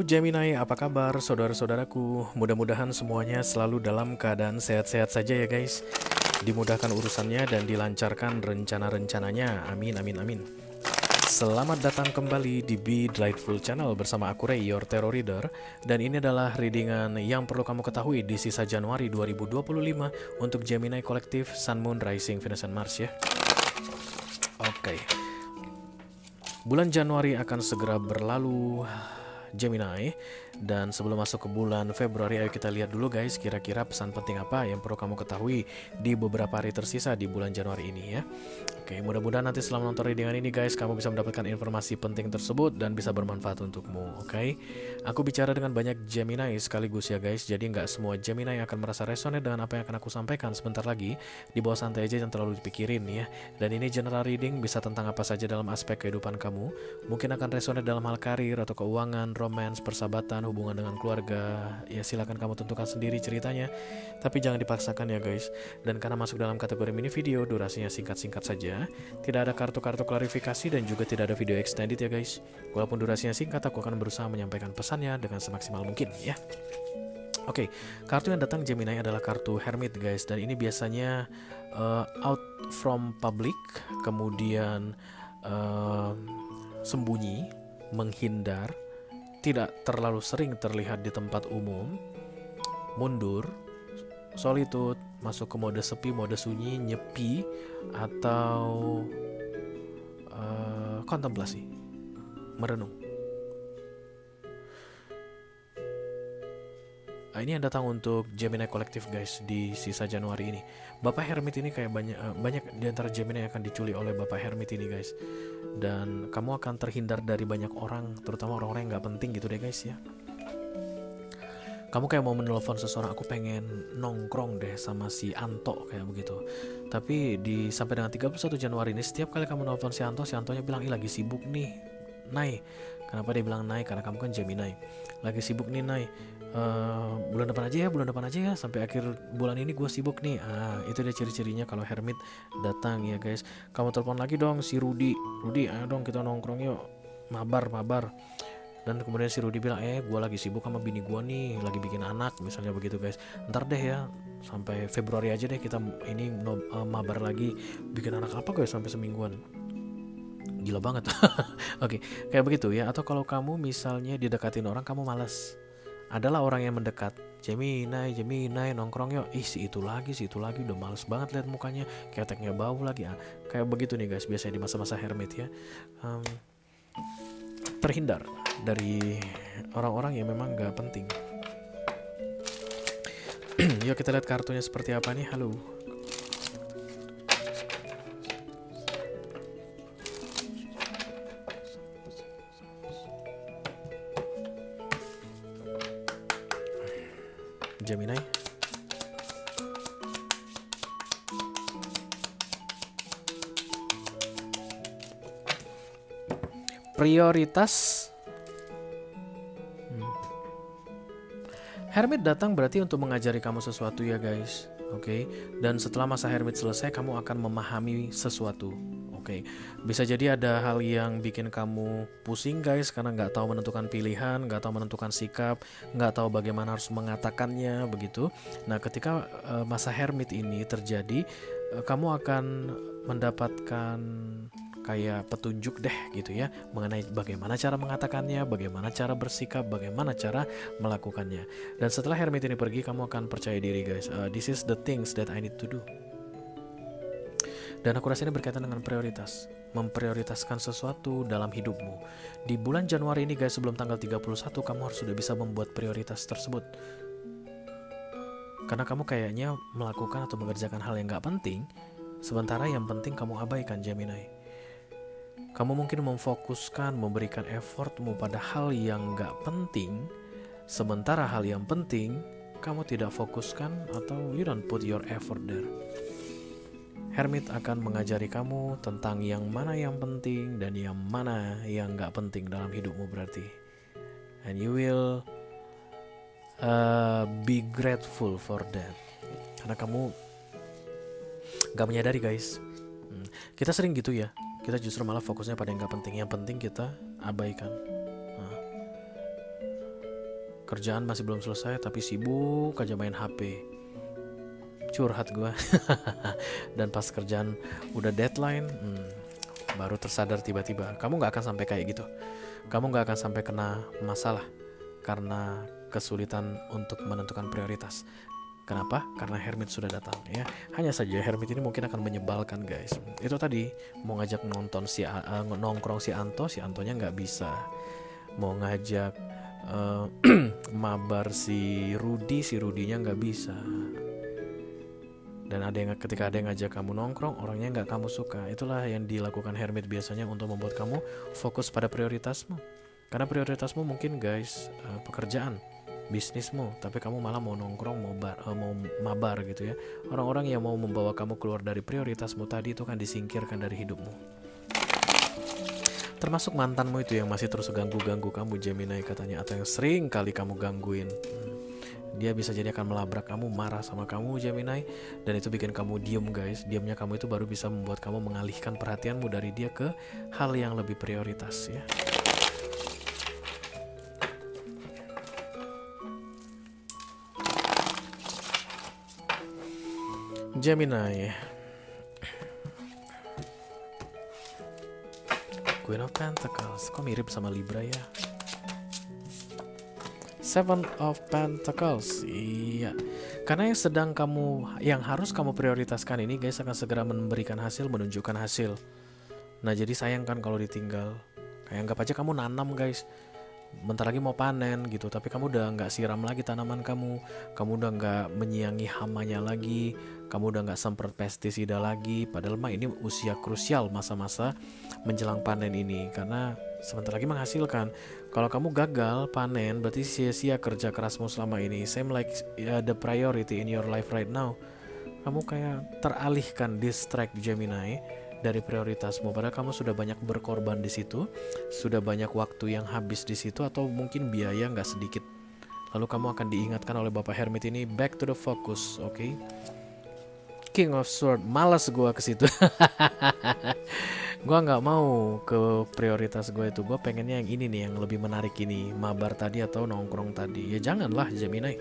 Gemini, apa kabar saudara-saudaraku? Mudah-mudahan semuanya selalu dalam keadaan sehat-sehat saja ya guys. Dimudahkan urusannya dan dilancarkan rencana-rencananya. Amin, amin, amin. Selamat datang kembali di Be Delightful Channel bersama aku Ray, your tarot reader. Dan ini adalah readingan yang perlu kamu ketahui di sisa Januari 2025 untuk Gemini Kolektif, Sun, Moon, Rising, Venus, dan Mars ya. Oke. Bulan Januari akan segera berlalu, Gemini. Dan sebelum masuk ke bulan Februari, ayo kita lihat dulu guys, kira-kira pesan penting apa yang perlu kamu ketahui di beberapa hari tersisa di bulan Januari ini ya. Oke, mudah-mudahan nanti setelah menonton readingan ini guys, kamu bisa mendapatkan informasi penting tersebut dan bisa bermanfaat untukmu. Oke, aku bicara dengan banyak Gemini sekaligus ya guys, jadi nggak semua Gemini akan merasa resonate dengan apa yang akan aku sampaikan sebentar lagi. Di bawah santai aja, jangan terlalu dipikirin ya. Dan ini general reading, bisa tentang apa saja dalam aspek kehidupan kamu. Mungkin akan resonate dalam hal karir atau keuangan, romance, persahabatan, hubungan dengan keluarga. Ya silakan kamu tentukan sendiri ceritanya, tapi jangan dipaksakan ya guys. Dan karena masuk dalam kategori mini video, durasinya singkat-singkat saja. Tidak ada kartu-kartu klarifikasi dan juga tidak ada video extended ya guys. Walaupun durasinya singkat, aku akan berusaha menyampaikan pesannya dengan semaksimal mungkin ya. Oke, kartu yang datang Gemini adalah kartu Hermit guys. Dan ini biasanya out from public, kemudian sembunyi, menghindar, tidak terlalu sering terlihat di tempat umum, mundur, solitude, masuk ke mode sepi, mode sunyi, nyepi, atau kontemplasi, merenung. Ini yang datang untuk Gemini kolektif guys di sisa Januari ini. Bapak Hermit ini kayak banyak di antara Gemini yang akan diculik oleh Bapak Hermit ini guys. Dan kamu akan terhindar dari banyak orang, terutama orang-orang yang nggak penting gitu deh guys ya. Kamu kayak mau menelpon seseorang, aku pengen nongkrong deh sama si Anto kayak begitu. Tapi sampai dengan 31 Januari ini, setiap kali kamu nelpon si Antonya bilang, ih lagi sibuk nih, Nay. Kenapa dia bilang Nay? Karena kamu kan Gemini. Lagi sibuk nih Nay. Bulan depan aja ya, sampai akhir bulan ini gue sibuk nih. Itu dia ciri-cirinya kalau Hermit datang ya guys. Kamu telepon lagi dong si Rudy, ayo dong kita nongkrong yuk, mabar. Dan kemudian si Rudy bilang, gue lagi sibuk sama bini gue nih, lagi bikin anak, misalnya begitu guys. Ntar deh ya, sampai Februari aja deh kita ini mabar lagi, bikin anak apa guys, sampai semingguan. Gila banget. Oke, kayak begitu ya. Atau kalau kamu misalnya didekatin orang, kamu malas, adalah orang yang mendekat, Gemini nongkrong yuk, si itu lagi udah males banget lihat mukanya, keteknya bau lagi. Kayak begitu nih guys, biasanya di masa-masa Hermit ya. Terhindar dari orang-orang yang memang gak penting. Yuk kita lihat kartunya seperti apa nih. Halo Gemini. Prioritas. Hermit datang berarti untuk mengajari kamu sesuatu ya guys. Oke. Dan setelah masa Hermit selesai, kamu akan memahami sesuatu. Oke. Bisa jadi ada hal yang bikin kamu pusing guys, karena nggak tahu menentukan pilihan, nggak tahu menentukan sikap, nggak tahu bagaimana harus mengatakannya begitu. Nah ketika masa Hermit ini terjadi, kamu akan mendapatkan kayak petunjuk deh gitu ya, mengenai bagaimana cara mengatakannya, bagaimana cara bersikap, bagaimana cara melakukannya. Dan setelah Hermit ini pergi, kamu akan percaya diri guys. This is the things that I need to do. Dan aku rasa ini berkaitan dengan prioritas, memprioritaskan sesuatu dalam hidupmu. Di bulan Januari ini guys, sebelum tanggal 31, kamu harus sudah bisa membuat prioritas tersebut. Karena kamu kayaknya melakukan atau mengerjakan hal yang gak penting, sementara yang penting kamu abaikan Gemini. Kamu mungkin memfokuskan, memberikan effortmu pada hal yang gak penting, sementara hal yang penting kamu tidak fokuskan atau you don't put your effort there. Hermit akan mengajari kamu tentang yang mana yang penting dan yang mana yang gak penting dalam hidupmu berarti. And you will be grateful for that. Karena kamu gak menyadari guys. Kita sering gitu ya. Kita justru malah fokusnya pada yang gak penting. Yang penting kita abaikan. Kerjaan masih belum selesai tapi sibuk aja main HP. Curhat gue. Dan pas kerjaan udah deadline, baru tersadar tiba-tiba. Kamu gak akan sampai kayak gitu. Kamu gak akan sampai kena masalah karena kesulitan untuk menentukan prioritas. Kenapa? Karena Hermit sudah datang ya. Hanya saja Hermit ini mungkin akan menyebalkan guys. Itu tadi mau ngajak nonton nongkrong si Antonya nggak bisa. Mau ngajak mabar si Rudinya nggak bisa. Dan ketika ada yang ngajak kamu nongkrong, orangnya nggak kamu suka. Itulah yang dilakukan Hermit biasanya untuk membuat kamu fokus pada prioritasmu. Karena prioritasmu mungkin guys pekerjaan, bisnismu, tapi kamu malah mau nongkrong, mau mabar gitu ya. Orang-orang yang mau membawa kamu keluar dari prioritasmu tadi itu kan disingkirkan dari hidupmu. Termasuk mantanmu itu yang masih terus ganggu-ganggu kamu Gemini katanya, atau yang sering kali kamu gangguin. Dia bisa jadi akan melabrak kamu, marah sama kamu Gemini, dan itu bikin kamu diem guys. Diamnya kamu itu baru bisa membuat kamu mengalihkan perhatianmu dari dia ke hal yang lebih prioritas ya. Gemini, Queen of Pentacles, kok mirip sama Libra ya? Seven of Pentacles, iya. Karena yang harus kamu prioritaskan ini guys akan segera memberikan hasil, menunjukkan hasil. Nah jadi sayang kan kalau ditinggal. Kayak anggap aja kamu nanam guys, bentar lagi mau panen gitu, tapi kamu udah nggak siram lagi tanaman kamu udah nggak menyiangi hamanya lagi, kamu udah nggak semprot pestisida lagi. Padahal mah ini usia krusial, masa-masa menjelang panen ini, karena sebentar lagi menghasilkan. Kalau kamu gagal panen, berarti sia-sia kerja kerasmu selama ini. Same like the priority in your life right now. Kamu kayak teralihkan, distract Gemini dari prioritasmu, padahal kamu sudah banyak berkorban di situ, sudah banyak waktu yang habis di situ, atau mungkin biaya nggak sedikit. Lalu kamu akan diingatkan oleh Bapak Hermit ini, back to the focus, oke? Okay? King of Sword, malas gue ke situ. Gue nggak mau ke prioritas gue itu. Gue pengennya yang ini nih, yang lebih menarik ini, mabar tadi atau nongkrong tadi. Ya janganlah Gemini.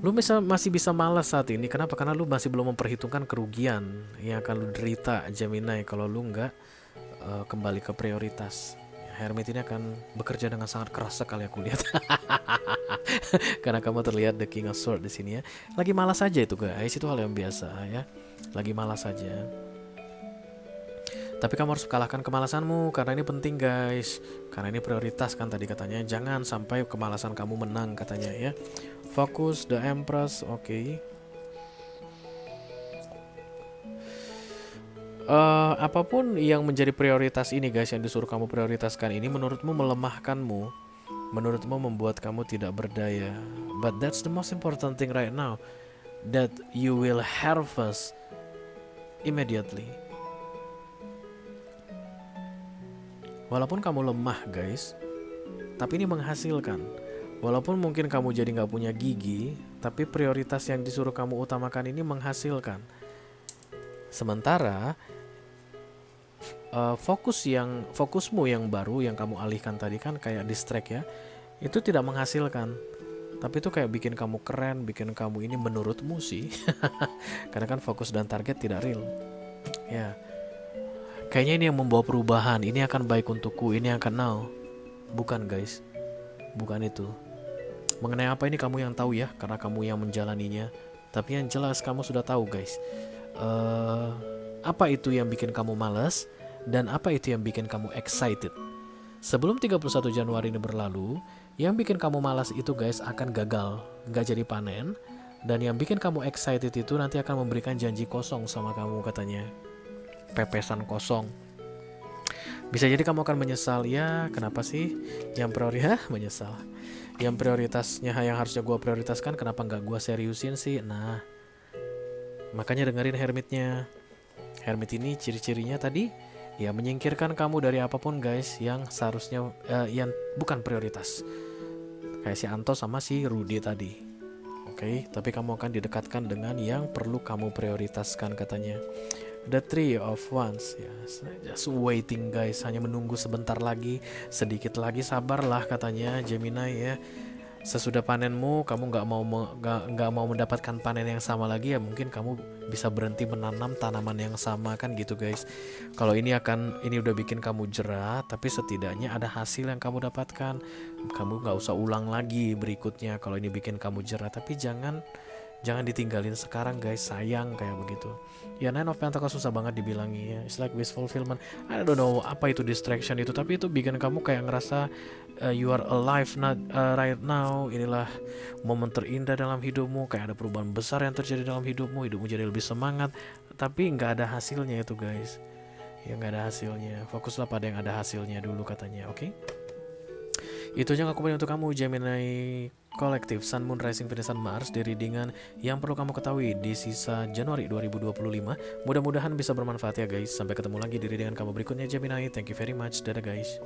Lu masih bisa malas saat ini. Kenapa? Karena lu masih belum memperhitungkan kerugian yang akan lu derita Gemini kalau lu nggak kembali ke prioritas. Hermit ini akan bekerja dengan sangat keras sekali aku lihat. Karena kamu terlihat the King of Swords di sini ya. Lagi malas aja itu guys, itu hal yang biasa ya. Lagi malas aja. Tapi kamu harus kalahkan kemalasanmu, karena ini penting guys. Karena ini prioritas kan tadi katanya. Jangan sampai kemalasan kamu menang katanya ya. Fokus, the Empress, oke. Apapun yang menjadi prioritas ini guys, yang disuruh kamu prioritaskan ini, menurutmu melemahkanmu, menurutmu membuat kamu tidak berdaya. But that's the most important thing right now, that you will harvest immediately. Walaupun kamu lemah guys, tapi ini menghasilkan. Walaupun mungkin kamu jadi gak punya gigi, tapi prioritas yang disuruh kamu utamakan ini menghasilkan. Sementara fokusmu yang baru yang kamu alihkan tadi kan kayak distract ya, itu tidak menghasilkan. Tapi itu kayak bikin kamu keren, bikin kamu ini menurutmu sih. Karena kan fokus dan target tidak real. Ya. Kayaknya ini yang membawa perubahan, ini akan baik untukku, ini akan now. Bukan guys. Bukan itu. Mengenai apa ini kamu yang tahu ya, karena kamu yang menjalaninya. Tapi yang jelas kamu sudah tahu guys, apa itu yang bikin kamu malas, dan apa itu yang bikin kamu excited. Sebelum 31 Januari ini berlalu, yang bikin kamu malas itu guys akan gagal, gak jadi panen. Dan yang bikin kamu excited itu nanti akan memberikan janji kosong sama kamu katanya. Pepesan kosong. Bisa jadi kamu akan menyesal, ya kenapa sih yang menyesal. Yang prioritasnya yang harusnya gue prioritaskan, kenapa gak gue seriusin sih. Nah, makanya dengerin Hermitnya. Hermit ini ciri-cirinya tadi, ya menyingkirkan kamu dari apapun guys yang seharusnya yang bukan prioritas. Kayak si Anto sama si Rudy tadi. Oke, tapi kamu akan didekatkan dengan yang perlu kamu prioritaskan katanya. The Three of Wands ya, just waiting guys, hanya menunggu sebentar lagi, sedikit lagi, sabarlah katanya Gemini ya. Sesudah panenmu kamu nggak mau mendapatkan panen yang sama lagi, ya mungkin kamu bisa berhenti menanam tanaman yang sama kan gitu guys. Kalau ini udah bikin kamu jerah, tapi setidaknya ada hasil yang kamu dapatkan. Kamu nggak usah ulang lagi berikutnya kalau ini bikin kamu jerah, tapi jangan ditinggalin sekarang guys, sayang kayak begitu ya. Nine of Pentacles susah banget dibilangi ya, it's like wish fulfillment. I don't know apa itu distraction itu, tapi itu bikin kamu kayak ngerasa you are alive not right now. Inilah momen terindah dalam hidupmu, kayak ada perubahan besar yang terjadi dalam hidupmu jadi lebih semangat, tapi nggak ada hasilnya itu guys ya, nggak ada hasilnya. Fokuslah pada yang ada hasilnya dulu katanya, oke? Itu aja yang aku punya untuk kamu Gemini Kolektif Sun, Moon, Rising, Venus, dan Mars di readingan yang perlu kamu ketahui di sisa Januari 2025. Mudah-mudahan bisa bermanfaat ya guys. Sampai ketemu lagi di readingan kamu berikutnya Gemini. Thank you very much. Dadah guys.